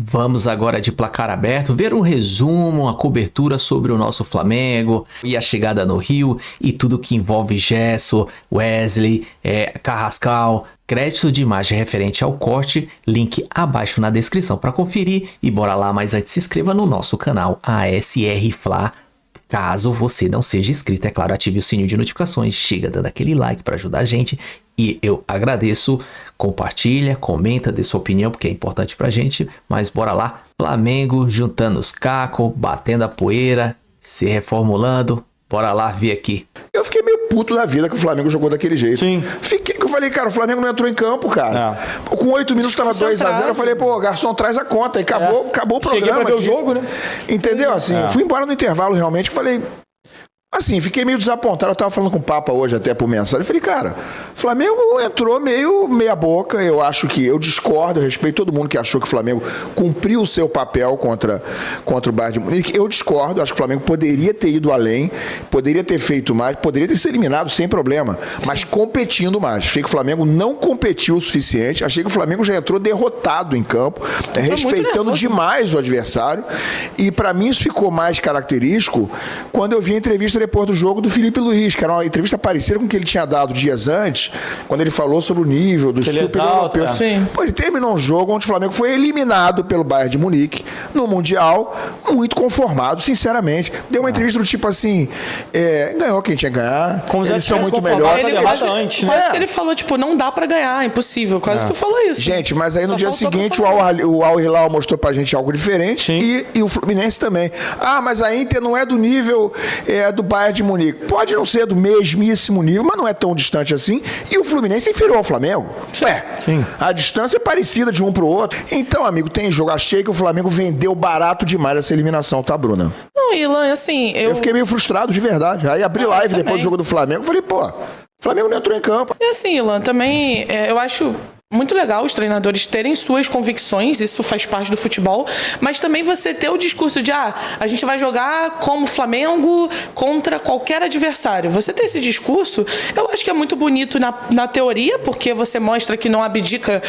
Vamos agora de placar aberto ver um resumo, uma cobertura sobre o nosso Flamengo e a chegada no Rio e tudo que envolve Gesso, Wesley, Carrascal. Crédito de imagem referente ao corte, link abaixo na descrição para conferir e bora lá, mas antes se inscreva no nosso canal ASR Fla. Caso você não seja inscrito, é claro, ative o sininho de notificações, chega dando aquele like para ajudar a gente e eu agradeço. Compartilha, comenta, dê sua opinião porque é importante pra gente, mas bora lá. Flamengo juntando os cacos, batendo a poeira, se reformulando, bora lá ver aqui. Eu fiquei meio puto da vida que o Flamengo jogou daquele jeito. Sim. Eu falei, cara, o Flamengo não entrou em campo, cara. Com 8 minutos tava 2-0, eu falei, pô, garçom, traz a conta. E acabou o programa. Cheguei pra ver o jogo, né? Entendeu? Assim, fui embora no intervalo realmente, falei... Assim, fiquei meio desapontado. Eu tava falando com o Papa hoje até por mensagem. Eu falei, cara, o Flamengo entrou meio meia boca. Eu acho que eu discordo, eu respeito todo mundo que achou que o Flamengo cumpriu o seu papel contra o Bayern de Munique. Eu discordo, acho que o Flamengo poderia ter ido além, poderia ter feito mais, poderia ter sido eliminado sem problema, mas competindo mais. Achei que o Flamengo não competiu o suficiente. Achei que o Flamengo já entrou derrotado em campo, respeitando demais o adversário. E pra mim isso ficou mais característico quando eu vi a entrevista depois do jogo do Felipe Luiz, que era uma entrevista parecida com o que ele tinha dado dias antes, quando ele falou sobre o nível do super europeu. Pô, ele terminou um jogo onde o Flamengo foi eliminado pelo Bayern de Munique no Mundial, muito conformado, sinceramente. Deu uma entrevista do tipo assim, ganhou quem tinha que ganhar, como eles são muito melhores. Quase que ele falou, tipo, não dá pra ganhar, impossível. Quase que falou isso. Gente, mas aí no dia seguinte o Al Hilal mostrou pra gente algo diferente e o Fluminense também. Ah, mas a Inter não é do nível do Bayern de Munique. Pode não ser do mesmíssimo nível, mas não é tão distante assim. E o Fluminense inferior ao Flamengo. A distância é parecida de um pro outro. Então, amigo, tem jogo. Achei que o Flamengo vendeu barato demais essa eliminação, tá, Bruna? Não, Ilan, assim... Eu fiquei meio frustrado, de verdade. Aí abri live depois do jogo do Flamengo. Falei, pô, o Flamengo não entrou em campo. E assim, Ilan, também eu acho... muito legal os treinadores terem suas convicções, isso faz parte do futebol, mas também você ter o discurso de a gente vai jogar como Flamengo contra qualquer adversário. Você ter esse discurso, eu acho que é muito bonito na teoria, porque você mostra que não abdica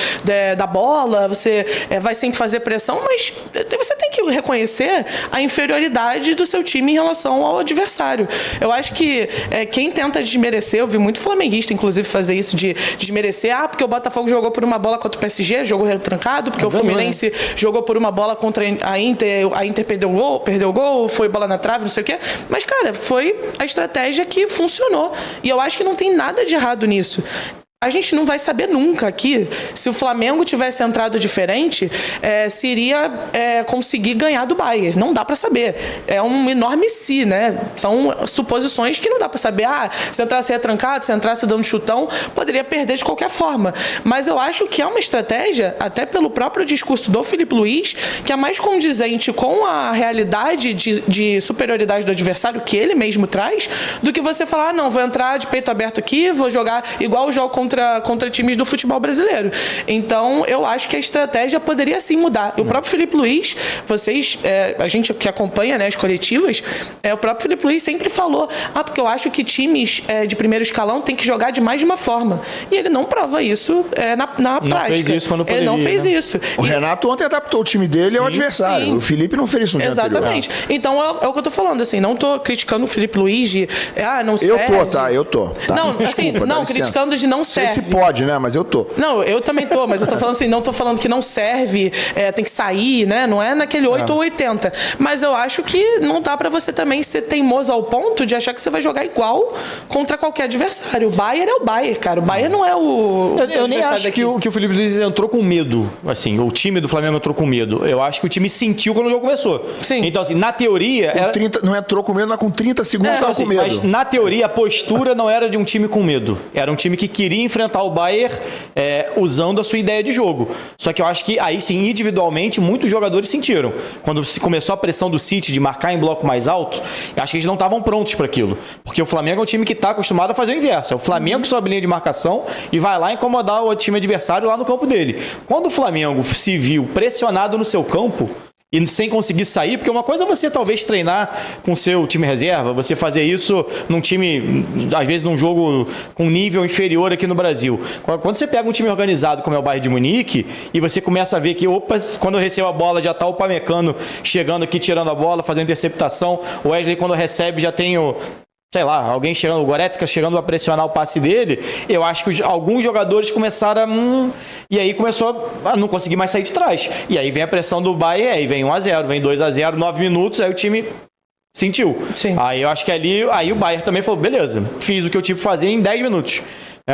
da bola, você vai sempre fazer pressão, mas você tem que reconhecer a inferioridade do seu time em relação ao adversário. Eu acho que quem tenta desmerecer, eu vi muito flamenguista, inclusive, fazer isso de desmerecer, porque o Botafogo jogou por uma bola contra o PSG, jogo retrancado, porque o Fluminense jogou por uma bola contra a Inter perdeu o gol, foi bola na trave, não sei o quê. Mas, cara, foi a estratégia que funcionou. E eu acho que não tem nada de errado nisso. A gente não vai saber nunca aqui se o Flamengo tivesse entrado diferente, se iria conseguir ganhar do Bayern. Não dá para saber. É um enorme se, né? São suposições que não dá para saber. Se entrasse retrancado, se entrasse dando chutão, poderia perder de qualquer forma. Mas eu acho que é uma estratégia, até pelo próprio discurso do Felipe Luiz, que é mais condizente com a realidade de superioridade do adversário que ele mesmo traz, do que você falar, não, vou entrar de peito aberto aqui, vou jogar igual o jogo contra times do futebol brasileiro. Então, eu acho que a estratégia poderia sim mudar. E o próprio Felipe Luiz, a gente que acompanha, né, as coletivas, o próprio Felipe Luiz sempre falou, porque eu acho que times de primeiro escalão tem que jogar de mais de uma forma. E ele não prova isso na prática. Fez isso quando poderia, ele não fez isso. O Renato ontem adaptou o time dele ao adversário. Sim. O Felipe não fez isso no dia anterior. Exatamente. Então, é o que eu tô falando, assim, não tô criticando o Felipe Luiz de, não serve. Eu tô. Tá? Não, assim, não, criticando de não serve. Não sei se pode, né? Mas eu tô. Não, eu também tô, mas eu tô falando assim, não tô falando que não serve, tem que sair, né? Não é naquele 8 ou 80. Mas eu acho que não dá pra você também ser teimoso ao ponto de achar que você vai jogar igual contra qualquer adversário. O Bayern é o Bayern, cara. O Bayern não é o... Eu nem acho que o Felipe Luiz entrou com medo. Assim, o time do Flamengo entrou com medo. Eu acho que o time sentiu quando o jogo começou. Sim. Então, assim, na teoria... Não entrou com medo, mas com 30 segundos estava com medo. Mas na teoria, a postura não era de um time com medo. Era um time que queria enfrentar o Bayern usando a sua ideia de jogo. Só que eu acho que aí sim, individualmente, muitos jogadores sentiram. Quando começou a pressão do City de marcar em bloco mais alto, eu acho que eles não estavam prontos para aquilo. Porque o Flamengo é um time que está acostumado a fazer o inverso. É o Flamengo que sobe linha de marcação e vai lá incomodar o time adversário lá no campo dele. Quando o Flamengo se viu pressionado no seu campo, e sem conseguir sair, porque uma coisa é você talvez treinar com seu time reserva, você fazer isso num time, às vezes num jogo com nível inferior aqui no Brasil. Quando você pega um time organizado como é o Bayern de Munique e você começa a ver que, opa, quando eu recebo a bola já tá o Upamecano chegando aqui, tirando a bola, fazendo interceptação, o Wesley quando recebe já tem sei lá, alguém chegando, o Goretzka chegando a pressionar o passe dele, eu acho que alguns jogadores começaram e aí começou a não conseguir mais sair de trás. E aí vem a pressão do Bayern, aí vem 1-0, vem 2-0, 9 minutos, aí o time sentiu. Sim. Aí eu acho que ali, aí o Bayern também falou, beleza, fiz o que eu tive que fazer em 10 minutos.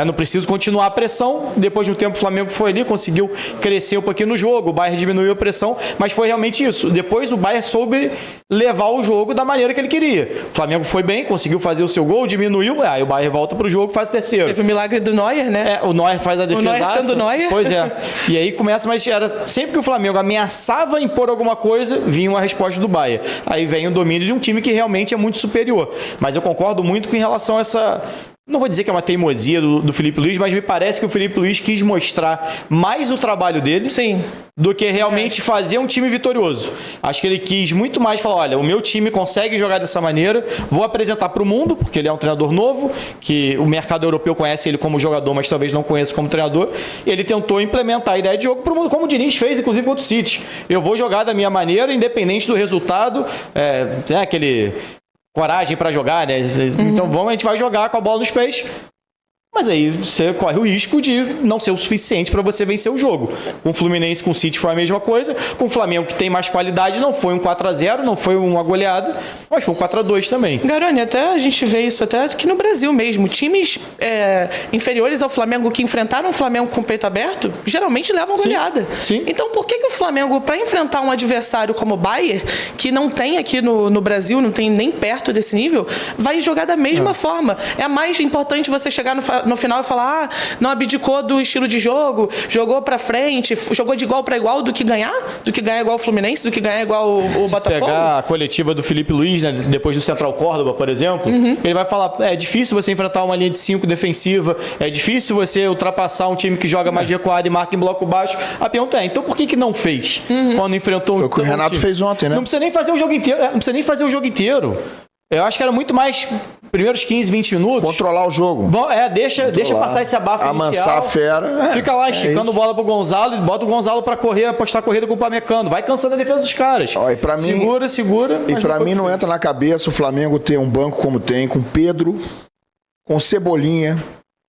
Não preciso continuar a pressão. Depois de um tempo o Flamengo foi ali, conseguiu crescer um pouquinho no jogo, o Bayern diminuiu a pressão, mas foi realmente isso. Depois o Bayern soube levar o jogo da maneira que ele queria. O Flamengo foi bem, conseguiu fazer o seu gol, diminuiu, aí o Bayern volta pro jogo e faz o terceiro. Teve o milagre do Neuer, né? O Neuer faz a defesa. O Neuer sendo Neuer. Pois é. E aí começa, mas era sempre que o Flamengo ameaçava impor alguma coisa, vinha uma resposta do Bayern. Aí vem o domínio de um time que realmente é muito superior. Mas eu concordo muito com em relação a essa... Não vou dizer que é uma teimosia do Felipe Luiz, mas me parece que o Felipe Luiz quis mostrar mais o trabalho dele do que realmente fazer um time vitorioso. Acho que ele quis muito mais falar, olha, o meu time consegue jogar dessa maneira, vou apresentar para o mundo, porque ele é um treinador novo, que o mercado europeu conhece ele como jogador, mas talvez não conheça como treinador. Ele tentou implementar a ideia de jogo para o mundo, como o Diniz fez, inclusive contra o City. Eu vou jogar da minha maneira, independente do resultado. Tem aquele... coragem para jogar, né? Então a gente vai jogar com a bola nos pés. Mas aí você corre o risco de não ser o suficiente para você vencer o jogo. Com o Fluminense, com o City foi a mesma coisa. Com o Flamengo, que tem mais qualidade, não foi um 4-0, não foi uma goleada, mas foi um 4-2 também. Garoni, até a gente vê isso até aqui no Brasil mesmo. Times inferiores ao Flamengo que enfrentaram o Flamengo com o peito aberto, geralmente levam goleada. Sim. Então por que o Flamengo, para enfrentar um adversário como o Bayern, que não tem aqui no Brasil, não tem nem perto desse nível, vai jogar da mesma forma? É mais importante você chegar no final e falar, não abdicou do estilo de jogo, jogou pra frente, jogou de igual para igual, do que ganhar igual o Fluminense, do que ganhar igual o Botafogo. Pegar a coletiva do Felipe Luiz, né, depois do Central Córdoba, por exemplo, ele vai falar, é difícil você enfrentar uma linha de 5 defensiva, é difícil você ultrapassar um time que joga mais recuado e marca em bloco baixo. A pergunta então por que não fez? Quando enfrentou Foi o que o Renato fez ontem, né? Não precisa nem fazer o jogo inteiro, não precisa nem fazer o jogo inteiro. Eu acho que era muito mais primeiros 15, 20 minutos. Controlar o jogo. Deixa passar esse abafo amansar inicial. A fera. Fica lá esticando bola pro Gonzalo e bota o Gonzalo pra correr, apostar a corrida com o Upamecano. Vai cansando a defesa dos caras. E pra segura. E pra mim não entra na cabeça o Flamengo ter um banco como tem, com Pedro, com Cebolinha,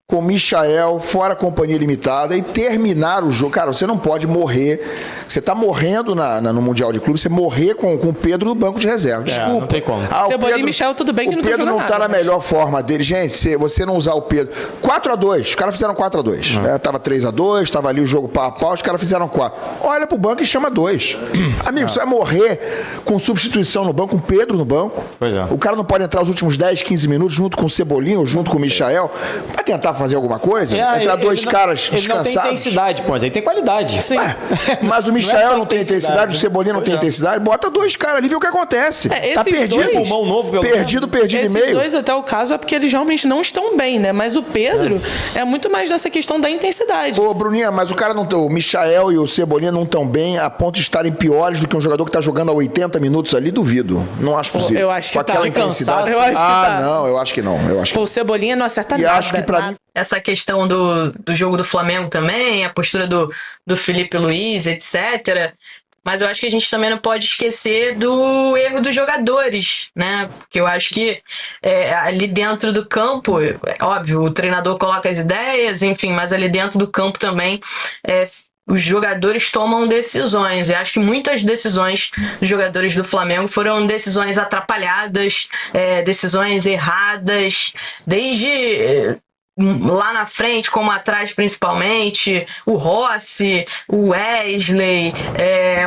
com Michael, fora companhia limitada, e terminar o jogo. Cara, você não pode morrer. Você tá morrendo no Mundial de Clube, você morrer com o Pedro no banco de reserva. Desculpa. Não tem como. Cebolinha e Michel, tudo bem que não tá jogando nada. O Pedro não tá na melhor forma dele. Gente, se você não usar o Pedro... 4-2. Os caras fizeram 4-2. Tava 3-2, tava ali o jogo pau a pau, os caras fizeram 4. Olha pro banco e chama 2. Amigo, você vai morrer com substituição no banco, com o Pedro no banco. Pois é. O cara não pode entrar os últimos 10, 15 minutos junto com o Cebolinha ou junto com o Michael pra tentar fazer alguma coisa? Entrar dois caras descansados. Ele não tem intensidade, pô, mas aí tem qualidade. Sim. Mas o Michael não tem intensidade, o Cebolinha não tem intensidade. Bota dois caras ali e vê o que acontece. Tá perdido. Pulmão novo, perdido e meio. Esses dois, até o caso, é porque eles realmente não estão bem, né? Mas o Pedro é muito mais nessa questão da intensidade. Ô, Bruninha, mas o Michael e o Cebolinha não estão bem a ponto de estarem piores do que um jogador que tá jogando há 80 minutos ali? Duvido. Não acho possível. Eu acho que tá. Intensidade. Eu acho que tá. Não, eu acho que não. O Cebolinha não acerta nada. Acho que pra mim... Essa questão do jogo do Flamengo também, a postura do Felipe Luiz, etc. Mas eu acho que a gente também não pode esquecer do erro dos jogadores, né? Porque eu acho que ali dentro do campo, óbvio, o treinador coloca as ideias, enfim, mas ali dentro do campo também os jogadores tomam decisões. E acho que muitas decisões dos jogadores do Flamengo foram decisões atrapalhadas, decisões erradas, desde... lá na frente, como atrás principalmente, o Rossi, o Wesley,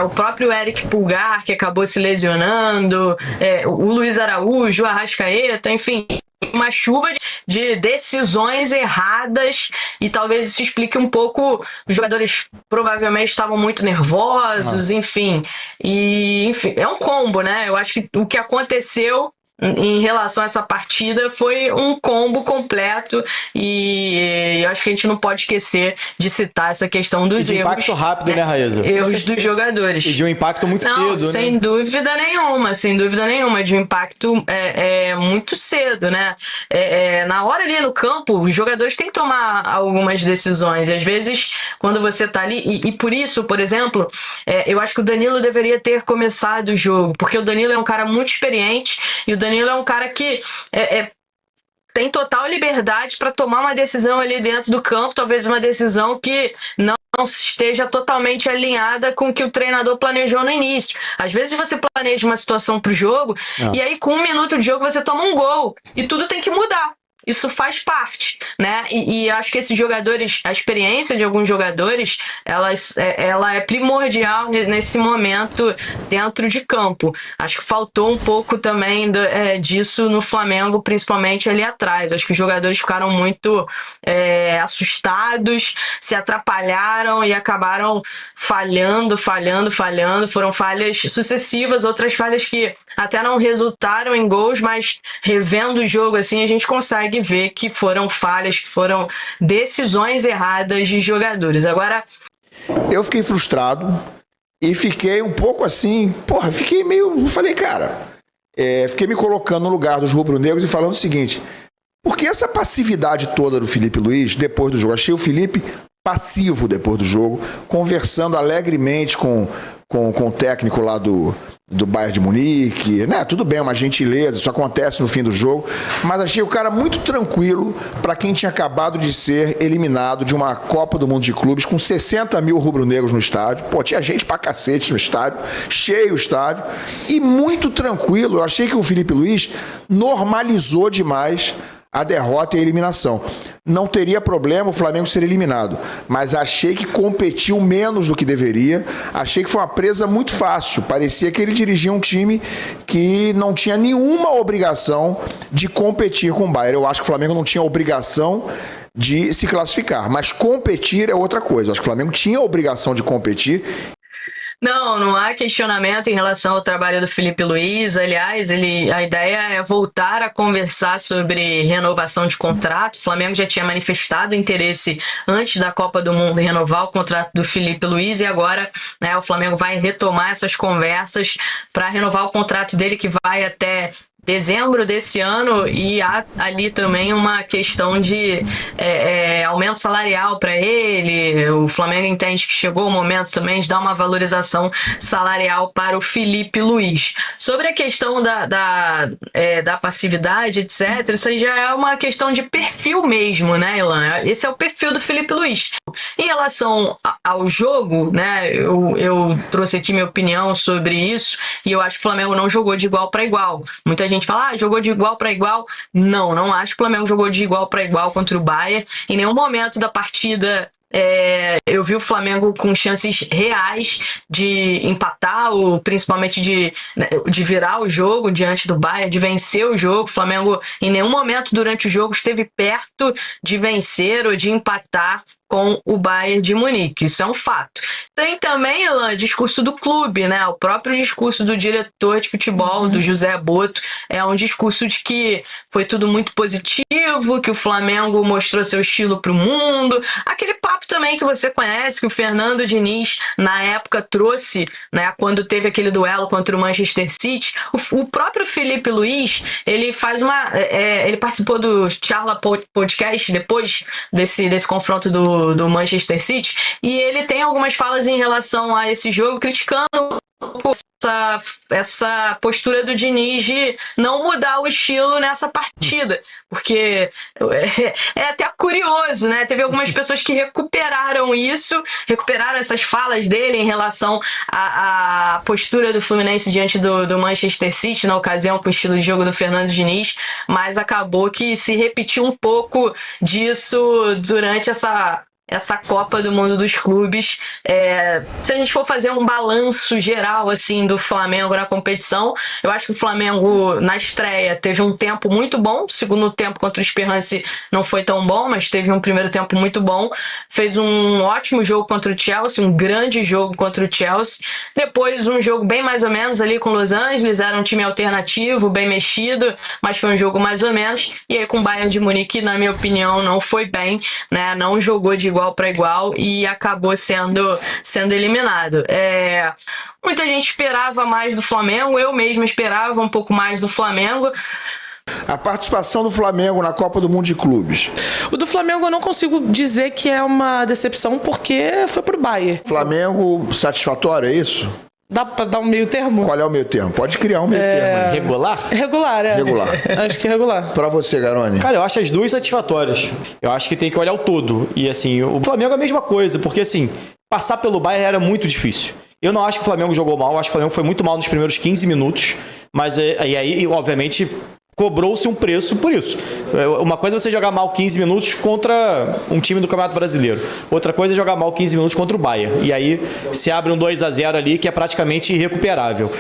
o próprio Eric Pulgar, que acabou se lesionando, o Luiz Araújo, o Arrascaeta, enfim, uma chuva de decisões erradas, e talvez isso explique um pouco. Os jogadores provavelmente estavam muito nervosos, enfim, é um combo, né? Eu acho que o que aconteceu em relação a essa partida foi um combo completo e eu acho que a gente não pode esquecer de citar essa questão dos de erros. impacto rápido, né, Raíza? Erros dos jogadores. E de um impacto muito cedo, sem né? dúvida nenhuma, de um impacto muito cedo, né? Na hora ali no campo, os jogadores têm que tomar algumas decisões. E às vezes, quando você tá ali, e por isso, por exemplo, eu acho que o Danilo deveria ter começado o jogo, porque o Danilo é um cara muito experiente e o Danilo é um cara que tem total liberdade para tomar uma decisão ali dentro do campo, talvez uma decisão que não esteja totalmente alinhada com o que o treinador planejou no início. Às vezes você planeja uma situação pro jogo e aí com 1 minuto de jogo você toma um gol e tudo tem que mudar. Isso faz parte, né? E acho que esses jogadores, a experiência de alguns jogadores, ela é primordial nesse momento dentro de campo. Acho que faltou um pouco também disso no Flamengo, principalmente ali atrás. Acho que os jogadores ficaram muito assustados, se atrapalharam e acabaram falhando. Foram falhas sucessivas, outras falhas que até não resultaram em gols, mas revendo o jogo assim, a gente consegue ver que foram falhas, que foram decisões erradas de jogadores. Agora, eu fiquei frustrado e fiquei um pouco assim, fiquei meio, falei, cara, fiquei me colocando no lugar dos rubro-negros e falando o seguinte, por que essa passividade toda do Felipe Luiz depois do jogo? Achei o Felipe passivo depois do jogo, conversando alegremente com o técnico lá do Bayern de Munique, né? Tudo bem, uma gentileza, isso acontece no fim do jogo, mas achei o cara muito tranquilo para quem tinha acabado de ser eliminado de uma Copa do Mundo de Clubes com 60 mil rubro-negros no estádio. Tinha gente pra cacete no estádio, cheio o estádio, e muito tranquilo. Eu achei que o Felipe Luiz normalizou demais a derrota e a eliminação. Não teria problema o Flamengo ser eliminado, mas achei que competiu menos do que deveria, achei que foi uma presa muito fácil, parecia que ele dirigia um time que não tinha nenhuma obrigação de competir com o Bayern. Eu acho que o Flamengo não tinha obrigação de se classificar, mas competir é outra coisa. Eu acho que o Flamengo tinha a obrigação de competir. Não há questionamento em relação ao trabalho do Felipe Luiz. Aliás, a ideia é voltar a conversar sobre renovação de contrato. O Flamengo já tinha manifestado interesse antes da Copa do Mundo em renovar o contrato do Felipe Luiz e agora, né, o Flamengo vai retomar essas conversas para renovar o contrato dele, que vai até dezembro desse ano, e há ali também uma questão de aumento salarial para ele. O Flamengo entende que chegou o momento também de dar uma valorização salarial para o Felipe Luiz. Sobre a questão da passividade, etc., isso aí já é uma questão de perfil mesmo, né, Ilan? Esse é o perfil do Felipe Luiz. Em relação ao jogo, né, eu trouxe aqui minha opinião sobre isso, e eu acho que o Flamengo não jogou de igual para igual. Muita gente fala, jogou de igual para igual. Não acho que o Flamengo jogou de igual para igual contra o Bayern. Em nenhum momento da partida eu vi o Flamengo com chances reais de empatar, ou principalmente de virar o jogo diante do Bayern, de vencer o jogo. O Flamengo em nenhum momento durante o jogo esteve perto de vencer ou de empatar com o Bayern de Munique. Isso é um fato. Tem também, Elan, discurso do clube, né? O próprio discurso do diretor de futebol, do José Boto, é um discurso de que foi tudo muito positivo, que o Flamengo mostrou seu estilo para o mundo. Aquele papo também que você conhece, que o Fernando Diniz, na época, trouxe, né? Quando teve aquele duelo contra o Manchester City. O próprio Felipe Luiz, ele faz ele participou do Charla Podcast depois desse confronto do Manchester City, e ele tem algumas falas em relação a esse jogo, criticando essa postura do Diniz de não mudar o estilo nessa partida, porque é até curioso, né? Teve algumas pessoas que recuperaram essas falas dele em relação à postura do Fluminense diante do Manchester City, na ocasião com o estilo de jogo do Fernando Diniz, mas acabou que se repetiu um pouco disso durante essa essa Copa do Mundo dos Clubes. Se a gente for fazer um balanço geral assim do Flamengo na competição, eu acho que o Flamengo na estreia teve um tempo muito bom, o segundo tempo contra o Esperance não foi tão bom, mas teve um primeiro tempo muito bom, fez um ótimo jogo contra o Chelsea, um grande jogo contra o Chelsea, depois um jogo bem mais ou menos ali com Los Angeles, era um time alternativo, bem mexido, mas foi um jogo mais ou menos, e aí com o Bayern de Munique, na minha opinião, não foi bem, né? Não jogou de igual para igual e acabou sendo eliminado. Muita gente esperava mais do Flamengo, eu mesmo esperava um pouco mais do Flamengo. A participação do Flamengo na Copa do Mundo de Clubes. O do Flamengo eu não consigo dizer que é uma decepção porque foi pro Bayern. Flamengo satisfatório, é isso? Dá pra dar um meio termo? Qual é o meio termo? Pode criar um meio termo. Regular? Regular, é. Regular. Acho que é regular. Pra você, Garoni? Cara, eu acho as duas satisfatórias. Eu acho que tem que olhar o todo. E assim, o Flamengo é a mesma coisa, porque assim, passar pelo Bayern era muito difícil. Eu não acho que o Flamengo jogou mal, eu acho que o Flamengo foi muito mal nos primeiros 15 minutos, mas aí, obviamente, cobrou-se um preço por isso. Uma coisa é você jogar mal 15 minutos contra um time do Campeonato Brasileiro. Outra coisa é jogar mal 15 minutos contra o Bayern. E aí se abre um 2-0 ali que é praticamente irrecuperável.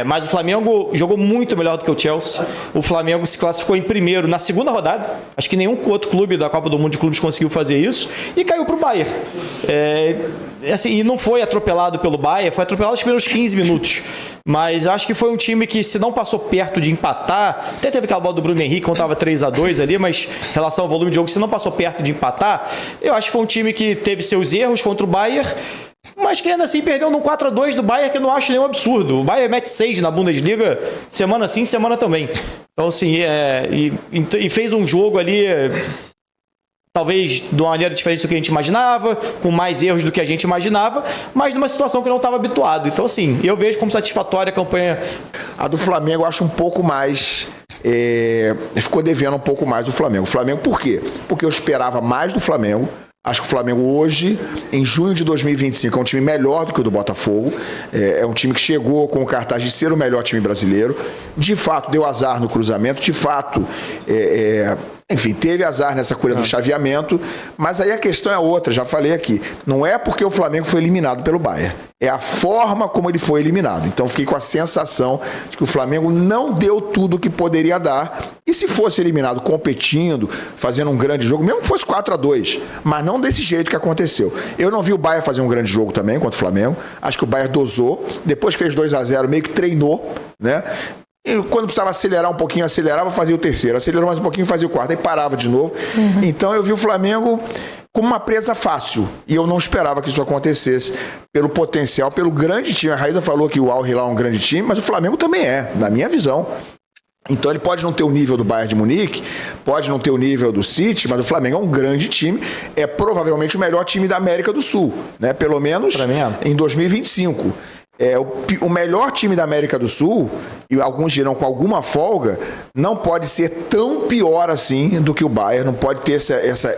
Mas o Flamengo jogou muito melhor do que o Chelsea. O Flamengo se classificou em primeiro na segunda rodada. Acho que nenhum outro clube da Copa do Mundo de Clubes conseguiu fazer isso. E caiu para o Bayern. E não foi atropelado pelo Bayern, foi atropelado nos primeiros 15 minutos. Mas acho que foi um time que, se não passou perto de empatar, até teve aquela bola do Bruno Henrique quando estava 3-2 ali, mas em relação ao volume de jogo, se não passou perto de empatar, eu acho que foi um time que teve seus erros contra o Bayern, mas que ainda assim perdeu no 4-2 do Bayern, que eu não acho nenhum absurdo. O Bayern mete 6 na Bundesliga, semana sim, semana também. Então, assim, e fez um jogo ali, talvez de uma maneira diferente do que a gente imaginava, com mais erros do que a gente imaginava, mas numa situação que eu não estava habituado. Então, assim, eu vejo como satisfatória a campanha. A do Flamengo eu acho um pouco mais... ficou devendo um pouco mais do Flamengo. O Flamengo, por quê? Porque eu esperava mais do Flamengo. Acho que o Flamengo hoje, em junho de 2025, é um time melhor do que o do Botafogo. É um time que chegou com o cartaz de ser o melhor time brasileiro. De fato, deu azar no cruzamento. De fato, enfim, teve azar nessa cura do chaveamento. Mas aí a questão é outra, já falei aqui. Não é porque o Flamengo foi eliminado pelo Bayern. É a forma como ele foi eliminado. Então, fiquei com a sensação de que o Flamengo não deu tudo o que poderia dar. E se fosse eliminado competindo, fazendo um grande jogo, mesmo que fosse 4-2, mas não desse jeito que aconteceu. Eu não vi o Bayern fazer um grande jogo também contra o Flamengo. Acho que o Bayern dosou. Depois fez 2-0, meio que treinou, né? E quando precisava acelerar um pouquinho, acelerava, fazia o terceiro. Acelerou mais um pouquinho, fazia o quarto. Aí parava de novo. Então, eu vi o Flamengo como uma presa fácil. E eu não esperava que isso acontecesse pelo potencial, pelo grande time. A Raíza falou que o Al Hilal é um grande time, mas o Flamengo também é, na minha visão. Então ele pode não ter o nível do Bayern de Munique, pode não ter o nível do City, mas o Flamengo é um grande time, é provavelmente o melhor time da América do Sul, né? Pelo menos em 2025. O melhor time da América do Sul, e alguns dirão com alguma folga, não pode ser tão pior assim do que o Bayern, não pode ter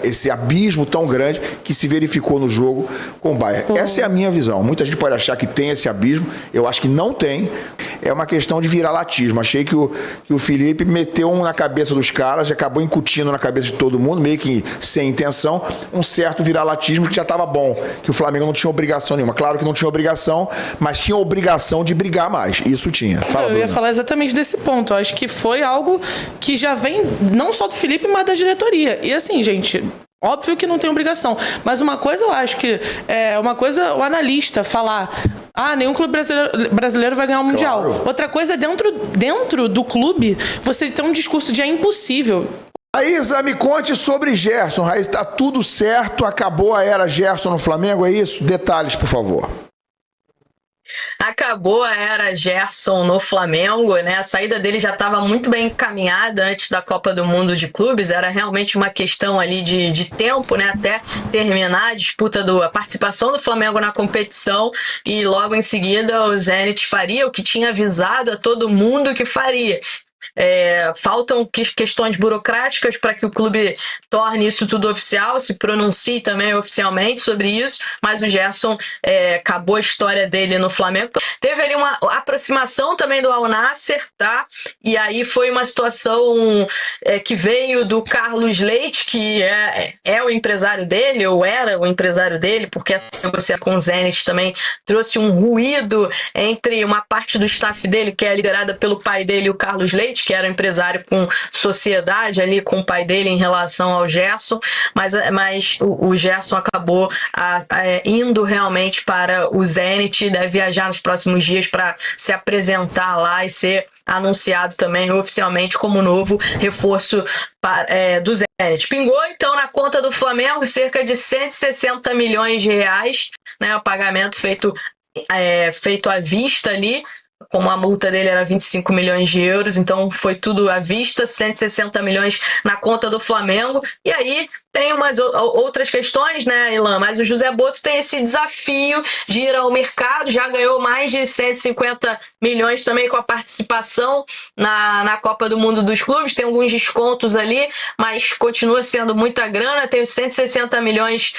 esse abismo tão grande que se verificou no jogo com o Bayern. Essa é a minha visão. Muita gente pode achar que tem esse abismo, eu acho que não tem. É uma questão de viralatismo. Achei que o Felipe meteu na cabeça dos caras, acabou incutindo na cabeça de todo mundo, meio que sem intenção, um certo viralatismo que já estava bom, que o Flamengo não tinha obrigação nenhuma. Claro que não tinha obrigação, mas tinha obrigação de brigar mais. Isso tinha. Fala, eu ia falar exatamente desse ponto. Eu acho que foi algo que já vem não só do Felipe, mas da diretoria. E assim, gente, óbvio que não tem obrigação. Mas uma coisa eu acho que uma coisa o analista falar: nenhum clube brasileiro vai ganhar o Mundial. Claro. Outra coisa é dentro do clube você ter um discurso de é impossível. Raíza, me conte sobre Gerson. Raíza, tá tudo certo? Acabou a era Gerson no Flamengo, é isso? Detalhes, por favor. Acabou a era Gerson no Flamengo, né? A saída dele já estava muito bem encaminhada antes da Copa do Mundo de Clubes, era realmente uma questão ali de tempo, né? Até terminar a disputa a participação do Flamengo na competição, e logo em seguida o Zenit faria o que tinha avisado a todo mundo que faria. Faltam questões burocráticas para que o clube torne isso tudo oficial, se pronuncie também oficialmente sobre isso, mas o Gerson acabou a história dele no Flamengo. Teve ali aproximação também do Al Nassr, tá? E aí foi uma situação que veio do Carlos Leite, que é o empresário dele, ou era o empresário dele, porque essa negociação com o Zenit também trouxe um ruído entre uma parte do staff dele, que é liderada pelo pai dele, o Carlos Leite, que era um empresário com sociedade ali com o pai dele em relação ao Gerson, mas o Gerson acabou indo realmente para o Zenit, deve viajar nos próximos dias para se apresentar lá e ser anunciado também oficialmente como novo reforço do Zenit. Pingou então na conta do Flamengo cerca de 160 milhões de reais, né, o pagamento feito à vista ali, como a multa dele era 25 milhões de euros, então foi tudo à vista, 160 milhões na conta do Flamengo. E aí tem umas outras questões, né, Ilan? Mas o José Botto tem esse desafio de ir ao mercado, já ganhou mais de 150 milhões também com a participação na Copa do Mundo dos Clubes, tem alguns descontos ali, mas continua sendo muita grana, tem os 160 milhões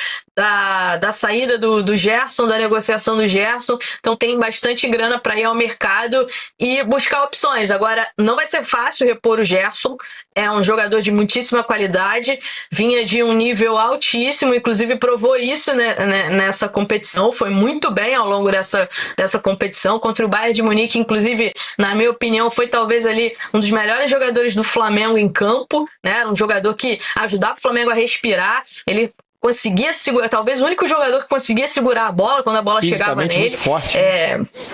da saída do Gerson, da negociação do Gerson, então tem bastante grana para ir ao mercado e buscar opções. Agora, não vai ser fácil repor o Gerson, é um jogador de muitíssima qualidade, vinha de um nível altíssimo, inclusive provou isso, né, nessa competição, foi muito bem ao longo dessa competição, contra o Bayern de Munique, inclusive, na minha opinião, foi talvez ali um dos melhores jogadores do Flamengo em campo, né, um jogador que ajudava o Flamengo a respirar, ele conseguia segurar, talvez o único jogador que conseguia segurar a bola quando a bola chegava nele. Muito forte.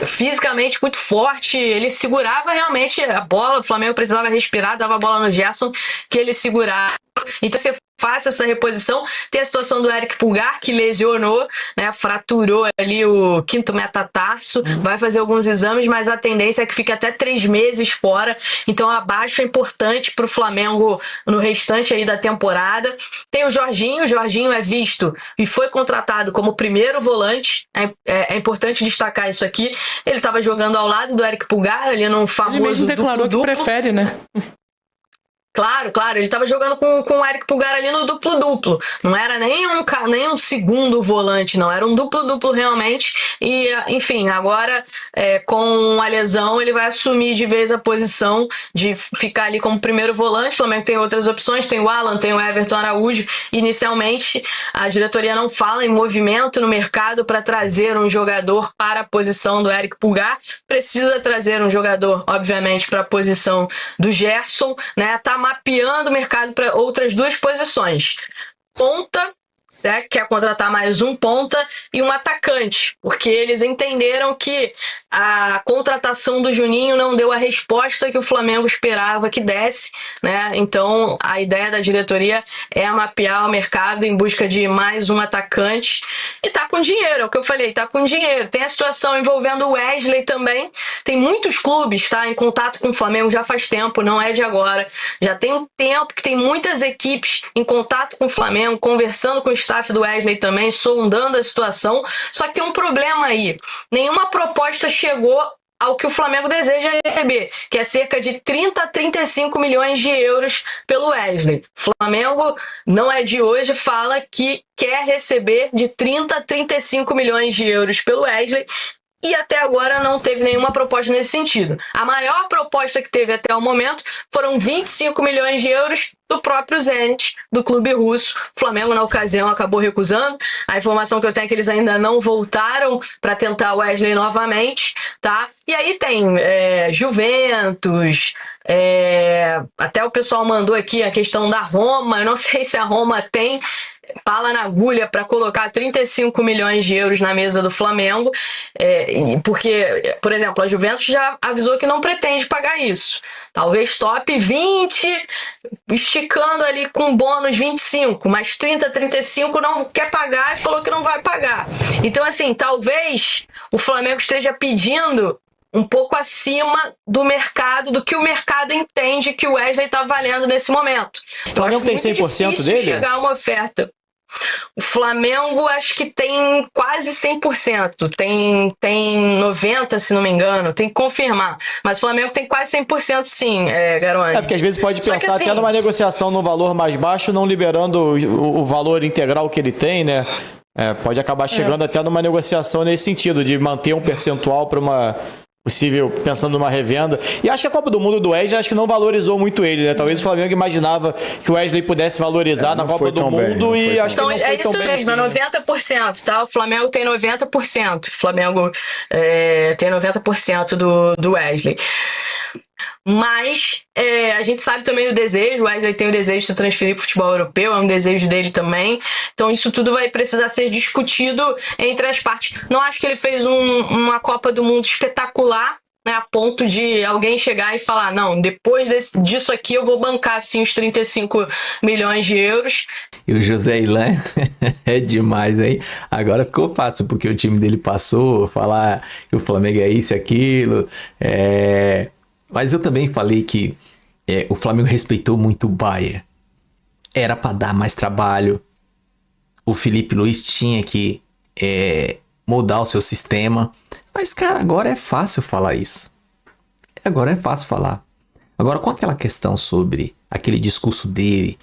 Fisicamente muito forte, ele segurava realmente a bola, o Flamengo precisava respirar, dava a bola no Gerson, que ele segurava. Então você fácil essa reposição. Tem a situação do Eric Pulgar, que lesionou, né, fraturou ali o quinto metatarso, vai fazer alguns exames, mas a tendência é que fique até 3 meses fora, então a baixa é importante para o Flamengo no restante aí da temporada. Tem o Jorginho é visto e foi contratado como primeiro volante, é importante destacar isso aqui, ele estava jogando ao lado do Eric Pulgar, ali no famoso ele mesmo declarou duplo. que prefere, né? Claro, ele estava jogando com o Eric Pulgar ali no duplo-duplo. Não era nem um segundo volante, não. Era um duplo-duplo realmente. E, enfim, agora com a lesão ele vai assumir de vez a posição de ficar ali como primeiro volante. O Flamengo tem outras opções, tem o Alan, tem o Everton Araújo. Inicialmente, a diretoria não fala em movimento no mercado para trazer um jogador para a posição do Eric Pulgar. Precisa trazer um jogador, obviamente, para a posição do Gerson, né? Tá mapeando o mercado para outras 2 posições. Ponta, né, quer contratar mais um ponta e um atacante, porque eles entenderam que a contratação do Juninho não deu a resposta que o Flamengo esperava que desse, né? Então a ideia da diretoria é mapear o mercado em busca de mais um atacante e tá com dinheiro, é o que eu falei, tá com dinheiro. Tem a situação envolvendo o Wesley também, tem muitos clubes, tá, em contato com o Flamengo já faz tempo, não é de agora, já tem um tempo que tem muitas equipes em contato com o Flamengo, conversando com o staff do Wesley também, sondando a situação, só que tem um problema aí, nenhuma proposta chegou ao que o Flamengo deseja receber, que é cerca de 30 a 35 milhões de euros pelo Wesley. O Flamengo, não é de hoje, fala que quer receber de 30 a 35 milhões de euros pelo Wesley, e até agora não teve nenhuma proposta nesse sentido. A maior proposta que teve até o momento foram 25 milhões de euros do próprio Zenit, do clube russo. O Flamengo, na ocasião, acabou recusando. A informação que eu tenho é que eles ainda não voltaram para tentar o Wesley novamente, tá? E aí tem Juventus, até o pessoal mandou aqui a questão da Roma. Eu não sei se a Roma tem bala na agulha para colocar 35 milhões de euros na mesa do Flamengo, porque, por exemplo, a Juventus já avisou que não pretende pagar isso. Talvez top 20, esticando ali com bônus 25, mas 30, 35 não quer pagar e falou que não vai pagar. Então, assim, talvez o Flamengo esteja pedindo um pouco acima do mercado, do que o mercado entende que o Wesley está valendo nesse momento. O Flamengo tem 100% dele? Chegar a uma oferta. O Flamengo acho que tem quase 100%, tem 90%, se não me engano, tem que confirmar, mas o Flamengo tem quase 100% sim, Garone. Porque às vezes pode pensar assim, até numa negociação no valor mais baixo, não liberando o valor integral que ele tem, né? Pode acabar chegando até numa negociação nesse sentido, de manter um percentual para possível, pensando numa revenda. E acho que a Copa do Mundo do Wesley acho que não valorizou muito ele, né? Talvez o Flamengo imaginava que o Wesley pudesse valorizar na Copa do Mundo e acho que não foi tão bem. É isso mesmo, 90%, tá? O Flamengo tem 90%. O Flamengo tem 90% do Wesley. Mas a gente sabe também do desejo, o Wesley tem o desejo de se transferir para o futebol europeu, é um desejo dele também. Então isso tudo vai precisar ser discutido entre as partes. Não acho que ele fez uma Copa do Mundo espetacular, né, a ponto de alguém chegar e falar, não, depois disso aqui eu vou bancar assim, os 35 milhões de euros. E o José Ilan é demais, hein? Agora ficou fácil, porque o time dele passou, falar que o Flamengo é isso e aquilo. Mas eu também falei que o Flamengo respeitou muito o Bayern. Era para dar mais trabalho. O Felipe Luiz tinha que mudar o seu sistema. Mas, cara, agora é fácil falar isso. Agora é fácil falar. Agora, com aquela questão sobre aquele discurso dele,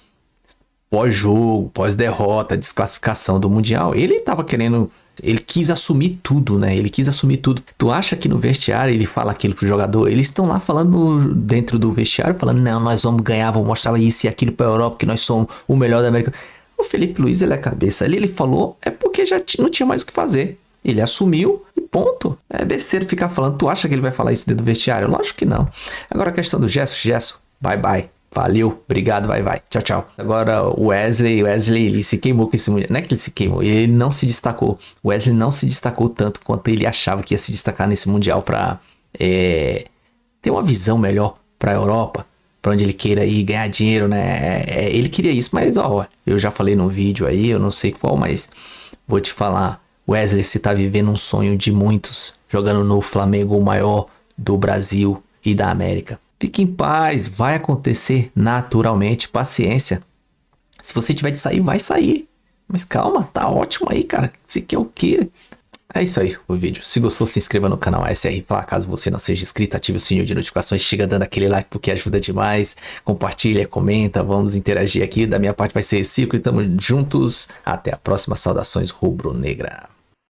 pós-jogo, pós-derrota, desclassificação do Mundial, ele tava querendo... Ele quis assumir tudo, né? Ele quis assumir tudo. Tu acha que no vestiário ele fala aquilo pro jogador? Eles estão lá falando dentro do vestiário, falando, não, nós vamos ganhar, vamos mostrar isso e aquilo pra Europa, que nós somos o melhor da América. O Felipe Luiz, ele é cabeça. Ali ele falou, porque já não tinha mais o que fazer. Ele assumiu e ponto. É besteira ficar falando. Tu acha que ele vai falar isso dentro do vestiário? Lógico que não. Agora a questão do Gesso, bye bye. Valeu, obrigado, vai. Tchau, tchau. Agora o Wesley, ele se queimou com esse mulher. Não é que ele se queimou, ele não se destacou. O Wesley não se destacou tanto quanto ele achava que ia se destacar nesse Mundial pra ter uma visão melhor pra Europa, pra onde ele queira ir ganhar dinheiro, né? Ele queria isso, mas ó, eu já falei no vídeo aí, eu não sei qual, mas vou te falar. Wesley, se tá vivendo um sonho de muitos, jogando no Flamengo, o maior do Brasil e da América. Fique em paz, vai acontecer naturalmente, paciência. Se você tiver de sair, vai sair. Mas calma, tá ótimo aí, cara. Você quer o quê? É isso aí, o vídeo. Se gostou, se inscreva no canal SR Fla. Caso você não seja inscrito, ative o sininho de notificações. Chega dando aquele like porque ajuda demais. Compartilha, comenta, vamos interagir aqui. Da minha parte vai ser esse ciclo e tamo juntos. Até a próxima. Saudações rubro-negra.